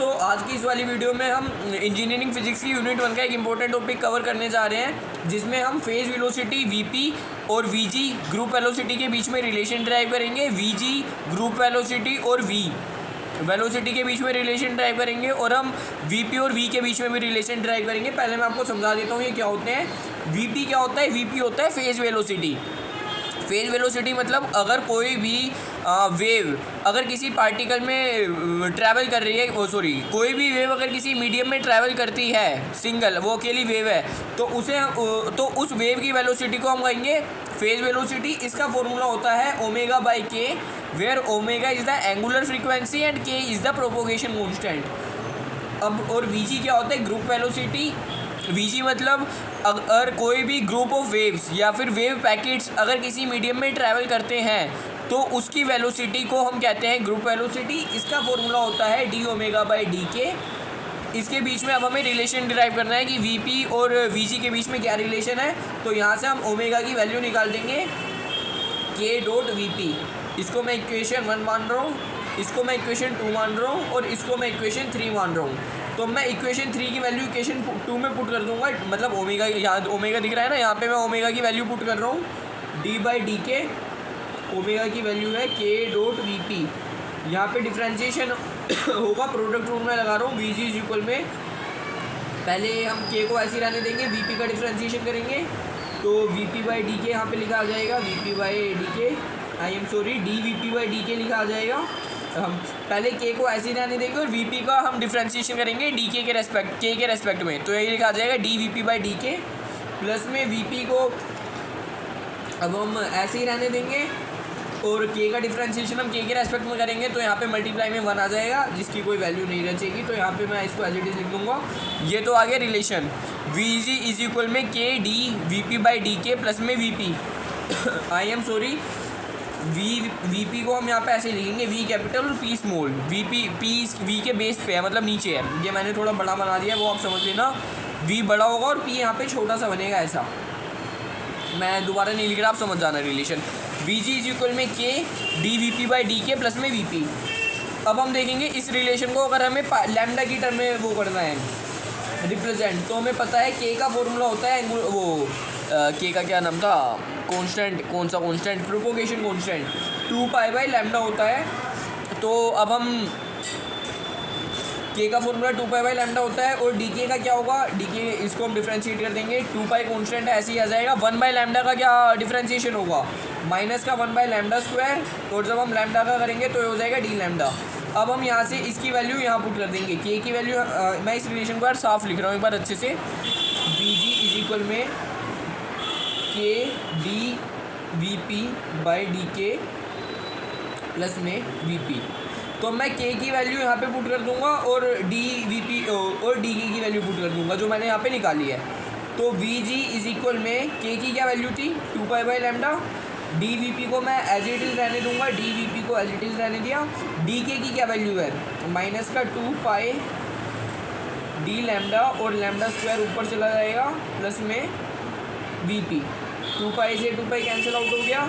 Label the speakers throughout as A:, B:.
A: दोस्तों, आज की इस वाली वीडियो में हम इंजीनियरिंग फिजिक्स की यूनिट 1 का एक इंपॉर्टेंट टॉपिक कवर करने जा रहे हैं, जिसमें हम फेज वेलोसिटी वीपी और वीजी ग्रुप वेलोसिटी के बीच में रिलेशन ड्राइव करेंगे। वीजी ग्रुप वेलोसिटी और वी वेलोसिटी के बीच में रिलेशन ड्राइव करेंगे, और हम वीपी और वी के बीच में भी रिलेशन ड्राइव करेंगे। पहले मैं आपको समझा देता हूँ ये क्या होते हैं। वीपी क्या होता है? वीपी होता है फेज वेलोसिटी। फेज वेलोसिटी मतलब अगर कोई भी वेव अगर किसी पार्टिकल में ट्रैवल कर रही है, कोई भी वेव अगर किसी मीडियम में ट्रैवल करती है, सिंगल वो अकेली वेव है, तो उस वेव की वेलोसिटी को हम कहेंगे फेज वेलोसिटी। इसका फॉर्मूला होता है omega by k, where omega is the angular frequency and k is the propagation constant. अब और वीजी क्या होता है? Group velocity. वीजी मतलब अगर कोई भी ग्रुप ऑफ वेव्स या फिर वेव पैकेट्स अगर किसी मीडियम में ट्रैवल करते हैं, तो उसकी वेलोसिटी को हम कहते हैं ग्रुप वेलोसिटी। इसका फॉर्मूला होता है डी ओमेगा बाई डी के। इसके बीच में अब हमें रिलेशन डिराइव करना है कि वीपी और वीजी के बीच में क्या रिलेशन है। तो यहाँ से हम ओमेगा की वैल्यू निकाल देंगे, के डॉट वीपी। इसको मैं इक्वेशन 1 मान रहा हूँ, इसको मैं इक्वेशन 2 मान रहा हूँ, और इसको मैं इक्वेशन 3 मान रहा हूँ। तो मैं इक्वेशन 3 की वैल्यू इक्वेशन 2 में पुट कर दूंगा, मतलब ओमेगा, यहाँ ओमेगा दिख रहा है ना, यहाँ पे मैं ओमेगा की वैल्यू पुट कर रहा हूँ, डी बाई डी के। ओमेगा की वैल्यू है के डॉट वी पी। यहाँ पे डिफ्रेंशिएशन होगा, प्रोडक्ट रूल में लगा रहा हूँ। वी जी इज इक्वल में पहले हम के को ऐसे रहने देंगे, वी पी का डिफ्रेंशिएशन करेंगे, तो वी पी बाई डी के यहाँ पर लिखा आ जाएगा, वी पी बाई डी के, d v p by D के लिखा आ जाएगा। हम पहले के को ऐसे ही रहने देंगे और वीपी का हम डिफ्रेंशिएशन करेंगे डी के रेस्पेक्ट में, तो यही लिखा आ जाएगा डी वीपी बाई डी के। प्लस में वीपी को अब हम ऐसे ही रहने देंगे, और के का डिफ्रेंशिएशन हम के रेस्पेक्ट में करेंगे, तो यहाँ पे मल्टीप्लाई में 1 आ जाएगा, जिसकी कोई वैल्यू नहीं रचेगी। तो यहाँ पे मैं इसको एज इट इज लिख दूँगा। ये तो आ गया relation. We g is equal में k d v p by D के प्लस में वी पी वी को हम यहाँ पे ऐसे लिखेंगे, वी कैपिटल और पी स्मॉल। वी के बेस पे है, मतलब नीचे है। ये मैंने थोड़ा बड़ा बना दिया है, वो आप समझ लेना। वी बड़ा होगा और पी यहाँ पे छोटा सा बनेगा, ऐसा। मैं दोबारा नहीं लिख रहा, आप समझ जाना relation. We g is equal में k d v p by D के प्लस में वी पी। अब हम देखेंगे इस रिलेशन को अगर हमें लैम्डा की टर्म में वो करना है रिप्रेजेंट, तो हमें पता है के का फॉर्मूला होता है के का क्या नाम था, कांस्टेंट, कौन सा constant? Propagation constant 2 pi by lambda होता है। तो अब हम के का फॉर्मूला 2 पाई बाई लैम्डा होता है, और डी के का क्या होगा? डी के इसको हम डिफ्रेंशिएट कर देंगे, 2 पाई कांस्टेंट ऐसे ही आ जाएगा। 1 बाई लैम्डा का क्या डिफ्रेंशिएशन होगा? माइनस का 1 बाई लैम्डा स्क्वायर, और जब हम लैम्डा का करेंगे तो ये हो जाएगा डी लैम्डा। अब हम यहाँ से इसकी वैल्यू यहाँ पुट कर देंगे, के की वैल्यू। मैं इस रिलेशन को यार साफ लिख रहा हूँ एक बार अच्छे से। वी जी इज इक्वल में k d v p by D के प्लस में वी पी। तो मैं के की वैल्यू यहाँ पे पुट कर दूंगा, और डी वी पी और डी के की वैल्यू पुट कर दूंगा, जो मैंने यहाँ पे निकाली है। तो वी जी इज इक्वल में के की क्या वैल्यू थी? 2 pi by lambda. D v P को मैं एज इट इज़ रहने दूंगा, डी वी पी को एज इट इज़ रहने दिया। डी के की क्या वैल्यू है? माइनस का 2 पाई डी लैम्डा, और लैम्डा स्क्वायर ऊपर चला जाएगा, प्लस में वी पी। 2 पाई से 2 पाई कैंसिल आउट हो गया,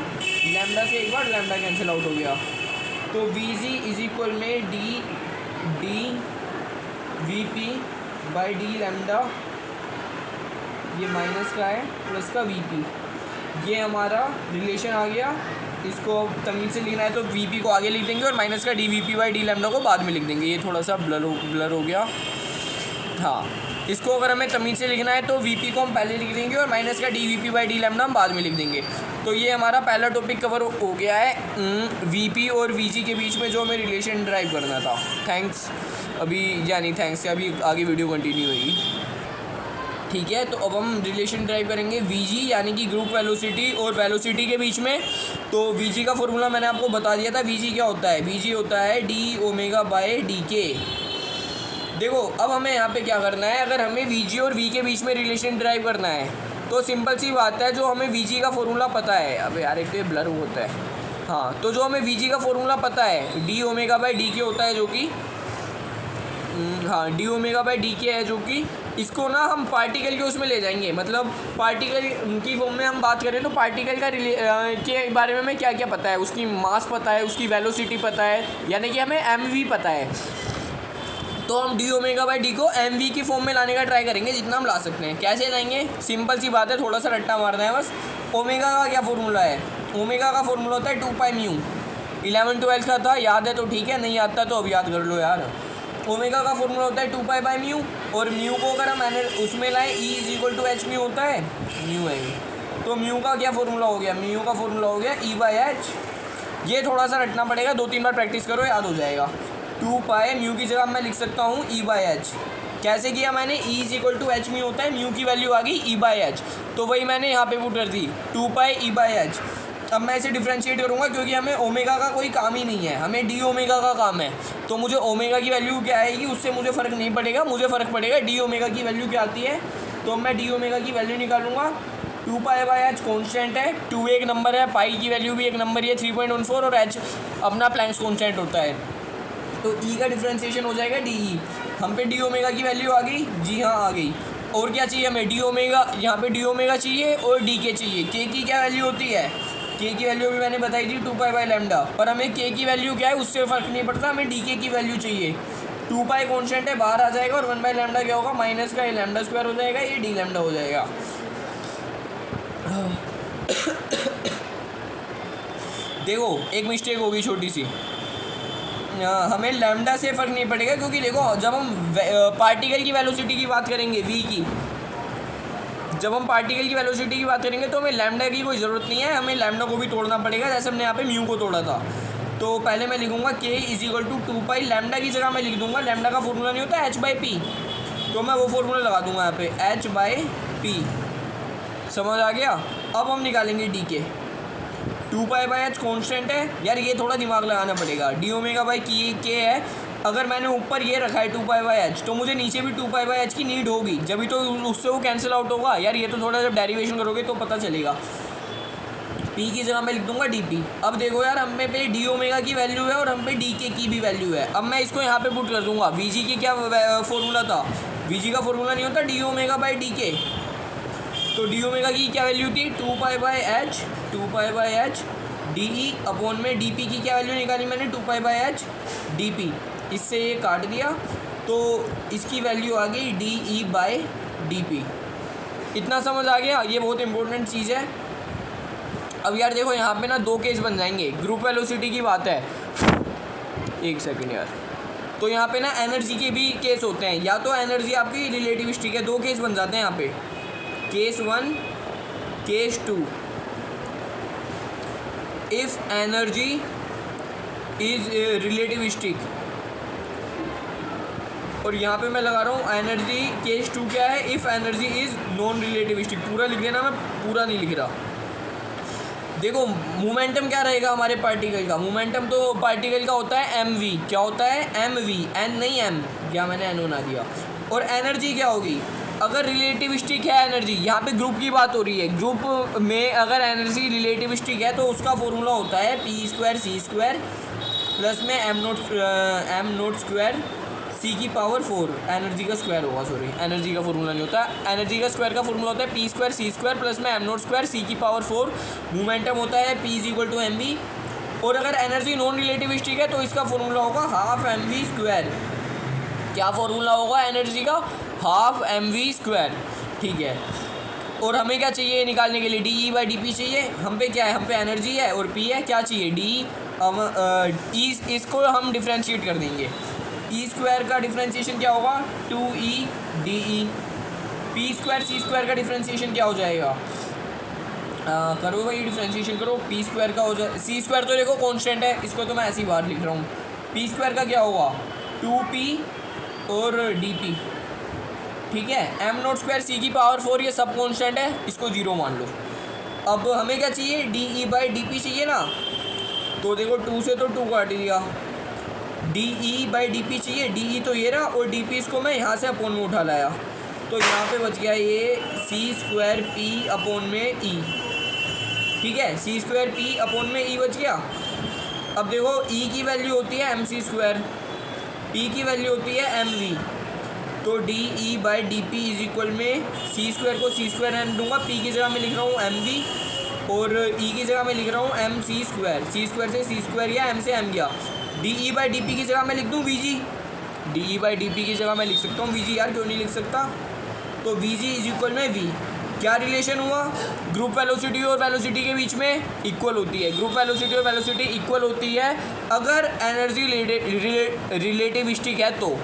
A: लैम्डा से एक बार लैम्डा कैंसिल आउट हो गया। तो वी जी इज इक्वल में D v p by d lambda, ये माइनस का है, प्लस का वी पी। ये हमारा रिलेशन आ गया। इसको तमीज़ से लिखना है तो वी पी को आगे लिख देंगे, और माइनस का D v p by d lambda को बाद में लिख देंगे। ये थोड़ा सा ब्लर हो गया। हाँ, इसको अगर हमें तमीज़ से लिखना है तो वीपी को हम पहले लिख देंगे, और माइनस का D VP by d lambda हम बाद में लिख देंगे। तो ये हमारा पहला टॉपिक कवर हो गया है, वीपी और वीजी के बीच में जो हमें रिलेशन ड्राइव करना था। थैंक्स। थैंक्स से अभी आगे वीडियो कंटिन्यू होगी, ठीक है। तो अब हम रिलेशन ड्राइव करेंगे वीजी यानी कि ग्रुप वेलोसिटी और वेलोसिटी के बीच में। तो वीजी का फॉर्मूला मैंने आपको बता दिया था। वीजी क्या होता है? वीजी होता है डी ओमेगा बाई डी के। देखो, अब हमें यहाँ पे क्या करना है, अगर हमें वीजी और वी के बीच में रिलेशन ड्राइव करना है, तो सिंपल सी बात है, जो हमें वीजी का फॉर्मूला पता है, अब यार एक तो ब्लर होता है। हाँ, तो जो हमें वीजी का फॉर्मूला पता है, डी ओमेगा बाई डी के होता है, जो कि डी ओमेगा बाई डी के है, जो कि इसको ना हम पार्टिकल के उसमें ले जाएंगे। मतलब पार्टिकल की फॉर्म में हम बात करें तो पार्टिकल का के बारे में हमें क्या क्या पता है, उसकी मास पता है, उसकी वेलोसिटी पता है, यानी कि हमें एम वी पता है। तो हम डी ओमेगा बाई डी को एम वी की फॉर्म में लाने का ट्राई करेंगे जितना हम ला सकते हैं। कैसे लाएंगे? सिंपल सी बात है, थोड़ा सा रट्टा मारना है बस। ओमेगा का क्या फॉर्मूला है? ओमेगा का फॉर्मूला होता है 2 पाई म्यू। 11-12 का था, याद है तो ठीक है, नहीं आता तो अब याद कर लो यार। ओमेगा का फॉर्मूला होता है 2 पाई बाई म्यू, और म्यू को अगर हम उसमें लाएँ E is equal to h mu होता है, म्यू है ये। तो म्यू का क्या फॉर्मूला हो गया? म्यू का फॉर्मूला हो गया ई बाई एच। ये थोड़ा सा रटना पड़ेगा, 2-3 बार प्रैक्टिस करो, याद हो जाएगा। 2 पाई म्यू की जगह मैं लिख सकता हूँ ई बाई एच। कैसे किया मैंने? E is equal to h mu होता है, म्यू की वैल्यू आ गई ई बाई एच, तो वही मैंने यहाँ पे पुट कर दी 2 पाई ई बाई एच। अब मैं इसे डिफ्रेंशिएट करूँगा क्योंकि हमें ओमेगा का कोई काम ही नहीं है, हमें डी ओमेगा का काम है। तो मुझे ओमेगा की वैल्यू क्या आएगी उससे मुझे फ़र्क नहीं पड़ेगा, मुझे फ़र्क पड़ेगा डी ओमेगा की वैल्यू क्या आती है। तो मैं डी ओमेगा की वैल्यू निकालूंगा। 2 पाई बाई एच कॉन्स्टेंट है, 2 एक नंबर है, पाई की वैल्यू भी एक नंबर ही है 3.14, और एच अपना प्लैंक्स कॉन्स्टेंट होता है। तो ई का डिफ्रेंशिएशन हो जाएगा डी ई। हम पे डी ओमेगा की वैल्यू आ गई, जी हाँ आ गई। और क्या चाहिए हमें? डी ओमेगा, यहाँ पे डी ओमेगा चाहिए और डी के चाहिए। के की क्या वैल्यू होती है? के की वैल्यू भी मैंने बताई थी 2 पाई बाई लैम्डा, पर हमें के की वैल्यू क्या है उससे फ़र्क नहीं पड़ता, हमें डी के की वैल्यू चाहिए। 2 पाई कॉन्स्टेंट है, बाहर आ जाएगा, और 1 बाई लैम्डा क्या होगा? माइनस का ये लैम्डा स्क्वायर हो जाएगा, ये डी लैम्डा हो जाएगा। देखो एक मिस्टेक होगी छोटी सी, हमें लैम्डा से फ़र्क नहीं पड़ेगा, क्योंकि देखो जब हम पार्टिकल की वेलोसिटी की बात करेंगे वी की, जब हम पार्टिकल की वेलोसिटी की बात करेंगे तो हमें लैम्डा की कोई ज़रूरत नहीं है, हमें लैम्डा को भी तोड़ना पड़ेगा, जैसे हमने यहाँ पे म्यू को तोड़ा था। तो पहले मैं लिखूँगा k is equal to 2 pi, lambda की जगह मैं लिख दूँगा, लैम्डा का फॉर्मूला नहीं होता एच बाई पी, तो मैं वो फॉर्मूला लगा दूँगा यहाँ पे एच बाई पी। समझ आ गया? अब हम निकालेंगे डी के। 2 पाई बाई एच कॉन्स्टेंट है यार, ये थोड़ा दिमाग लगाना पड़ेगा। डी ओमेगा बाई के है, अगर मैंने ऊपर ये रखा है 2 पाई बाई एच, तो मुझे नीचे भी 2 पाई बाई एच की नीड होगी, जब भी तो उससे वो कैंसिल आउट होगा यार। ये तो थोड़ा जब डेरिवेशन करोगे तो पता चलेगा। पी की जगह मैं लिख दूंगा डी पी। अब देखो यार, हम पे डी ओमेगा की वैल्यू है और हम पे डी के की भी वैल्यू है। अब मैं इसको यहाँ पे पुट कर दूंगा। वी जी की क्या फॉर्मूला था? वी जी का फॉर्मूला नहीं होता डी ओमेगा बाई डी के, तो डी ओमेगा की क्या वैल्यू थी? 2 pi by H, 2 pi by H D E upon में डी पी की क्या वैल्यू निकाली मैंने? 2 pi by H D P. इससे ये काट दिया तो इसकी वैल्यू आ गई D E by d P. इतना समझ आ गया? ये बहुत इंपॉर्टेंट चीज़ है। अब यार देखो यहाँ पे ना 2 केस बन जाएंगे, ग्रुप वेलोसिटी की बात है। एक सेकंड यार, तो यहाँ पे ना एनर्जी के भी केस होते हैं, या तो एनर्जी आपकी रिलेटिविस्टिक है, 2 केस बन जाते हैं यहाँ पे, case 1 case 2। If energy is relativistic, और यहाँ पे मैं लगा रहा हूँ एनर्जी केस 2 क्या है? If energy is non relativistic. पूरा लिख देना, मैं पूरा नहीं लिख रहा। देखो मोमेंटम क्या रहेगा हमारे पार्टिकल का? मोमेंटम तो पार्टिकल का होता है एम वी। क्या होता है? एम वी, एन नहीं एम, या मैंने एन बना दिया। और एनर्जी क्या होगी? अगर रिलेटिविस्टिक है एनर्जी, यहाँ पे ग्रुप की बात हो रही है, ग्रुप में अगर एनर्जी रिलेटिविस्टिक है तो उसका फॉर्मूला होता है p square c square plus में एम नोट स्क्वायर सी की पावर 4, एनर्जी का स्क्वायर होगा, सॉरी एनर्जी का फॉर्मूला नहीं होता, एनर्जी का स्क्वायर का फॉर्मूला होता है p square c square plus में एम नोट स्क्वायर सी की पावर 4। मोमेंटम होता है p is equal to m v. और अगर एनर्जी नॉन रिलेटिविस्टिक है तो इसका फॉर्मूला होगा हाफ एम वी स्क्वायर। क्या फॉर्मूला होगा एनर्जी का? Half m v square. ठीक है, और हमें क्या चाहिए निकालने के लिए? D E by d p चाहिए। हम पे क्या है? हम पे एनर्जी है और पी है, क्या चाहिए? डी ई, इसको हम डिफ्रेंशिएट कर देंगे। ई स्क्वायर का डिफ्रेंशिएशन क्या होगा? 2e d e. P square c square का डिफ्रेंशिएशन क्या हो जाएगा? करो भाई डिफ्रेंशिएशन करो। पी स्क्वायर का हो जाए, सी स्क्वायर तो देखो कांस्टेंट है, इसको तो मैं ऐसे ही बाहर लिख रहा हूँ। पी स्क्वायर का क्या होगा? 2p और डी पी। ठीक है, एम नोट स्क्वायर सी की पावर 4, ये सब कांस्टेंट है, इसको 0 मान लो। अब हमें क्या चाहिए? D E by d p चाहिए ना, तो देखो 2 से तो 2 काट दिया, D E by d p चाहिए। डी ई तो ये रहा और डी पी इसको मैं यहाँ से अपोन में उठा लाया, तो यहाँ पे बच गया ये सी स्क्वायर पी अपोन में ई। ठीक है, सी स्क्वायर पी अपोन में ई बच गया। अब देखो ई की वैल्यू होती है एम सी स्क्वायर, पी की वैल्यू होती है एम वी, तो D E by d P is equal में सी स्क्वायर को सी स्क्वायर एम दूंगा, पी की जगह मैं लिख रहा हूँ एम वी और ई की जगह मैं लिख रहा हूँ M c square. C square से सी स्क्वायर या एम से एम गया। D E by d P की जगह मैं लिख दूँ वी जी, DE/dP की जगह मैं लिख सकता हूँ VG यार, क्यों नहीं लिख सकता। तो VG इज इक्वल में V, क्या रिलेशन हुआ, ग्रुप वेलोसिटी और वेलोसिटी के बीच में इक्वल होती है। ग्रुप वेलोसिटी और वेलोसिटी इक्वल होती है अगर एनर्जी रिलेटिविस्टिक है तो,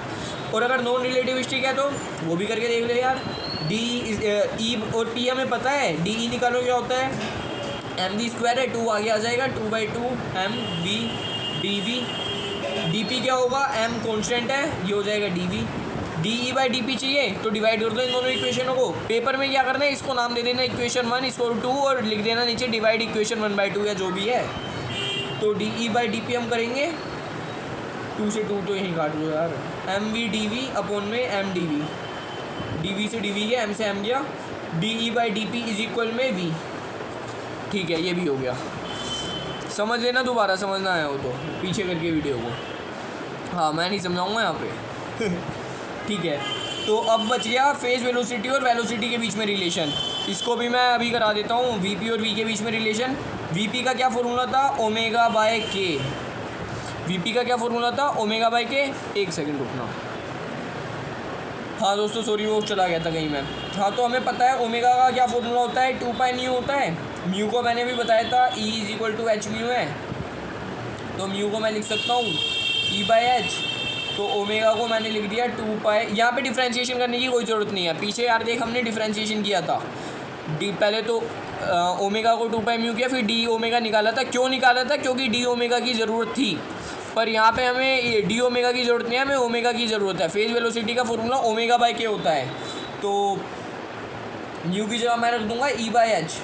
A: और अगर नॉन रिलेटिविस्टिक है तो वो भी करके देख ले यार। डी ई और टी हमें पता है, डी ई निकालो क्या होता है, mv² है, 2 आगे आ जाएगा, 2/2 mv dv। dp क्या होगा, m कांस्टेंट है, ये हो जाएगा dv। DE/dP चाहिए तो डिवाइड कर दो इन दोनों इक्वेशनों को। पेपर में क्या करना है, इसको नाम दे देना इक्वेशन 1, इसको 2 और लिख देना नीचे डिवाइड इक्वेशन 1/2 या जो भी है। तो DE/dP हम करेंगे, 2 से 2 तो यहीं काट दो यार, mv dv अपॉन में m dv, dv से dv गया, m से m गया, DE/dP इज इक्वल में v। ठीक है, ये भी हो गया। समझ लेना, दोबारा समझना आया हो तो पीछे करके वीडियो को, हाँ मैं नहीं समझाऊंगा यहाँ पे ठीक है। तो अब बच गया फेज वेलोसिटी और वेलोसिटी के बीच में रिलेशन, इसको भी मैं अभी करा देता हूँ। वीपी और वी के बीच में रिलेशन, वीपी का क्या फॉर्मूला था, ω/k। वीपी का क्या फॉर्मूला था, ω/k। एक सेकंड रुकना, हाँ दोस्तों सॉरी वो चला गया था कहीं मैं। हाँ तो हमें पता है ओमेगा का क्या फॉर्मूला होता है, 2π होता है। म्यू को मैंने भी बताया था, E = h म्यू है, तो म्यू को मैं लिख सकता हूँ E/h। तो ओमेगा को मैंने लिख दिया 2π। यहाँ पे डिफ्रेंशिएशन करने की कोई ज़रूरत नहीं है, पीछे यार देख हमने डिफ्रेंशिएशन किया था। पहले तो ओमेगा को 2π म्यू किया, फिर डी ओमेगा निकाला था। क्यों निकाला था, क्योंकि डी ओमेगा की ज़रूरत थी, पर यहाँ पे हमें डी ओमेगा की ज़रूरत नहीं है, हमें ओमेगा की ज़रूरत है। फेज वेलोसिटी का फॉर्मूला ω/k होता है, तो म्यू की जगह मैं रख दूंगा E/h।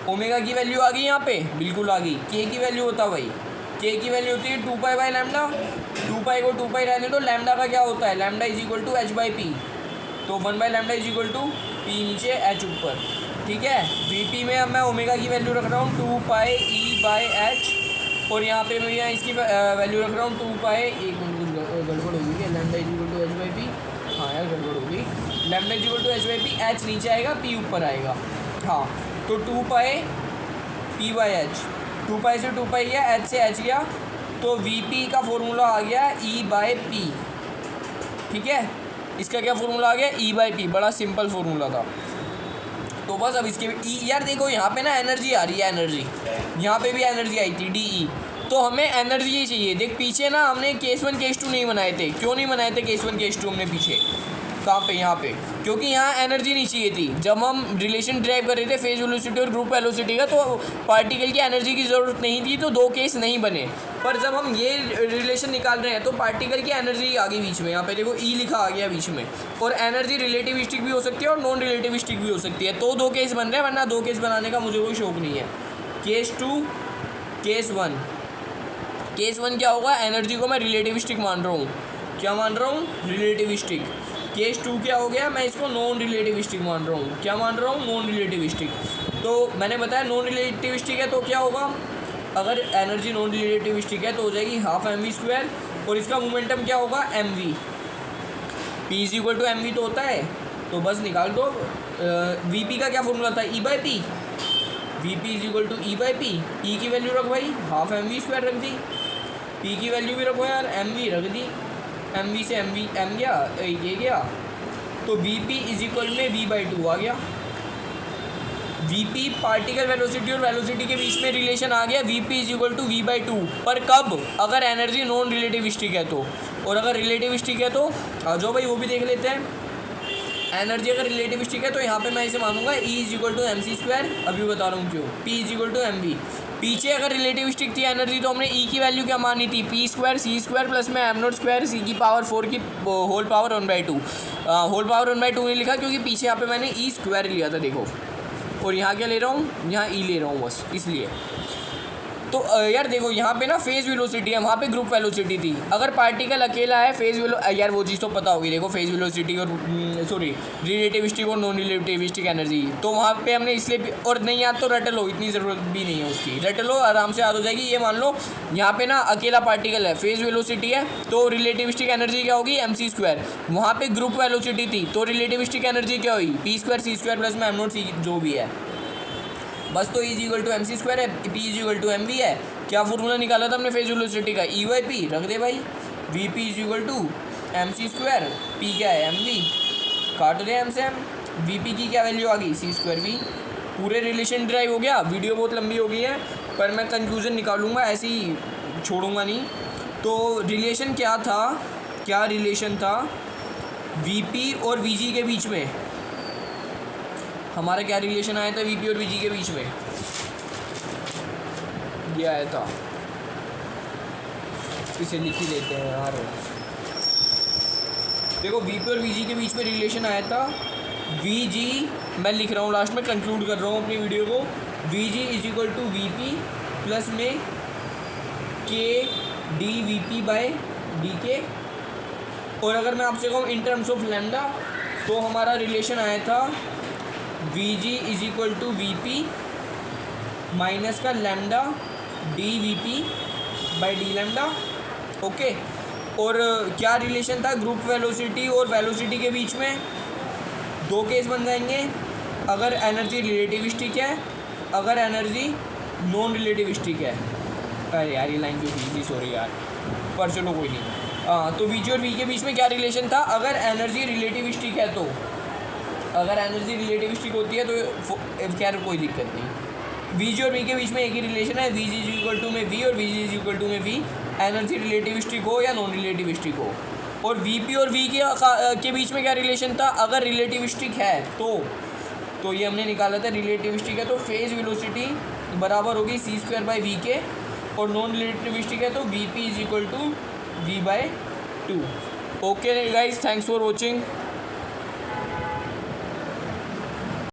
A: ओमेगा की वैल्यू आ गई यहाँ पे, बिल्कुल आ गई। के की वैल्यू होता है भाई, के की वैल्यू होती है 2π/λ। 2π को 2π रहने दो, लैम्डा का क्या होता है, λ = h/p। तो 1/λ = p नीचे h ऊपर, ठीक है। Vp में अब मैं ओमेगा की वैल्यू रख रहा हूँ 2πE/h, और यहाँ पे मैं इसकी वैल्यू रख रहा हूँ 2π। एक मिनट कुछ गड़बड़ होगी क्या, λ = h/p, हाँ यार गड़बड़ होगी, λ = h/p, h नीचे आएगा p ऊपर आएगा, हाँ। तो 2π p/h, 2π से 2π गया, h से h गया, तो Vp का फॉर्मूला आ गया E/p, ठीक है। इसका क्या फॉर्मूला आ गया, E/p, बड़ा सिंपल फार्मूला था। तो बस अब इसके यार देखो यहाँ पे ना एनर्जी आ रही है, एनर्जी यहाँ पे भी एनर्जी आई थी DE, तो हमें एनर्जी ही चाहिए। देख पीछे ना हमने केस 1 केस 2 नहीं बनाए थे, क्यों नहीं बनाए थे केस 1 केस 2 हमने पीछे, कहाँ पे, यहाँ पे, क्योंकि यहाँ एनर्जी नहीं चाहिए थी। जब हम रिलेशन ड्राइव कर रहे थे फेज वेलोसिटी और ग्रुप वेलोसिटी का, तो पार्टिकल की एनर्जी की ज़रूरत नहीं थी, तो 2 केस नहीं बने। पर जब हम ये रिलेशन निकाल रहे हैं तो पार्टिकल की एनर्जी आ गई बीच में, यहाँ पे देखो E लिखा आ गया बीच में, और एनर्जी रिलेटिविस्टिक भी हो सकती है और नॉन रिलेटिविस्टिक भी हो सकती है, तो 2 केस बन रहे हैं, वरना 2 केस बनाने का मुझे कोई शौक नहीं है। केस 2 केस 1, केस 1 क्या होगा, एनर्जी को मैं रिलेटिविस्टिक मान रहा हूँ, क्या मान रहा हूँ, रिलेटिविस्टिक। केस 2 क्या हो गया, मैं इसको नॉन रिलेटिविस्टिक मान रहा हूँ, क्या मान रहा हूँ, नॉन रिलेटिविस्टिक। तो मैंने बताया नॉन रिलेटिविस्टिक है तो क्या होगा, अगर एनर्जी नॉन रिलेटिविस्टिक है तो हो जाएगी 12 mv², और इसका मोमेंटम क्या होगा, mv। p = mv तो होता है, तो बस निकाल दो। Vp का क्या फॉर्मूला था, E/p, Vp = E/p। E की वैल्यू रख भाई, 12 mv² रख दी, p की वैल्यू भी रखो यार, mv रख दी, mv से m गया, ये गया, तो Vp = में v/2 आ गया। Vp पार्टिकल वेलोसिटी और वेलोसिटी के बीच में रिलेशन आ गया, Vp = v/2, पर कब, अगर एनर्जी नॉन रिलेटिविस्टिक है तो, और अगर रिलेटिविस्टिक है तो आ जाओ भाई वो भी देख लेते हैं। एनर्जी अगर रिलेटिविस्टिक है तो यहाँ पे मैं इसे मानूंगा E = mc², अभी बता रहा हूँ क्यों, P = mv। पीछे अगर रिलेटिविस्टिक थी एनर्जी तो हमने E की वैल्यू क्या मानी थी, p² c² प्लस में m0² c की पावर 4 की होल पावर 1/2, होल पावर 1/2 नहीं लिखा क्योंकि पीछे यहाँ पे मैंने E² लिया था देखो, और यहाँ क्या ले रहा हूँ, यहाँ E ले रहा हूँ बस इसलिए। तो यार देखो यहाँ पे ना फेज वेलोसिटी है, वहाँ पे ग्रुप वेलोसिटी थी। अगर पार्टिकल अकेला है फेज यार वो चीज़ तो पता होगी, देखो फेज वेलोसिटी और सॉरी रिलेटिविस्टिक और नॉन रिलेटिविस्टिक एनर्जी, तो वहाँ पे हमने इसलिए, और नहीं याद तो रट लो, इतनी ज़रूरत भी नहीं है उसकी, रट लो आराम से याद हो जाएगी। ये मान लो यहाँ पे ना अकेला पार्टिकल है, फेज वेलोसिटी है, तो रिलेटिविस्टिक एनर्जी क्या होगी, mc²। वहाँ पे ग्रुप वेलोसिटी थी तो रिलेटिविस्टिक एनर्जी क्या हुई, p² c² प्लस में m0 c जो भी है, बस। तो E = mc² है, P = mv है। क्या फॉर्मूला निकाला था हमने फेज वेलोसिटी का, E/p रख दे भाई। Vp = m c square, p क्या है एम वी, काट रहे एम से एम, वी पी की क्या वैल्यू आ गई सी स्क्वायर वी। पूरे रिलेशन ड्राइव हो गया। वीडियो बहुत लंबी हो गई है पर मैं कंक्लूजन निकालूंगा, ऐसे ही छोड़ूंगा नहीं। तो रिलेशन क्या था, क्या रिलेशन था वी पी और वी जी के बीच में, हमारा क्या रिलेशन आया था वी पी और वी जी के बीच में, ये आया था, इसे लिख ही लेते हैं यार। देखो वी पी और वी जी के बीच में रिलेशन आया था वी जी, मैं लिख रहा हूँ लास्ट में, कंक्लूड कर रहा हूँ अपनी वीडियो को, v g is equal to v p plus में k d v p by d k. और अगर मैं आपसे कहूँ इन टर्म्स ऑफ लैम्डा, तो हमारा रिलेशन आया था v g is equal to v p minus का lambda d v p by d lambda. Okay, और क्या रिलेशन था ग्रुप वेलोसिटी और वेलोसिटी के बीच में, दो केस बन जाएंगे, अगर एनर्जी रिलेटिविस्टिक है, अगर एनर्जी नॉन रिलेटिविस्टिक है। अरे यार ये लाइन क्यों खींची, सॉरी यार, पर चलो कोई नहीं। तो वी जी और वी के बीच में क्या रिलेशन था, अगर एनर्जी रिलेटिविस्टिक है तो, अगर एनर्जी रिलेटिविस्टिक होती है तो खैर कोई दिक्कत नहीं। वी जी और वी के बीच में एक ही रिलेशन है, v g is equal to में वी और v g is equal to में वी, एनर्जी रिलेटिविस्टिक हो या नॉन रिलेटिविस्टिक हो। और वी पी और वी के बीच में क्या रिलेशन था, अगर रिलेटिविस्टिक है तो ये हमने निकाला था, रिलेटिविस्टिक है तो फेज वेलोसिटी बराबर होगी सी स्क्वायर बाई वी के, और नॉन रिलेटिविस्टिक है तो v p is equal to v by 2। Okay guys, thanks for watching.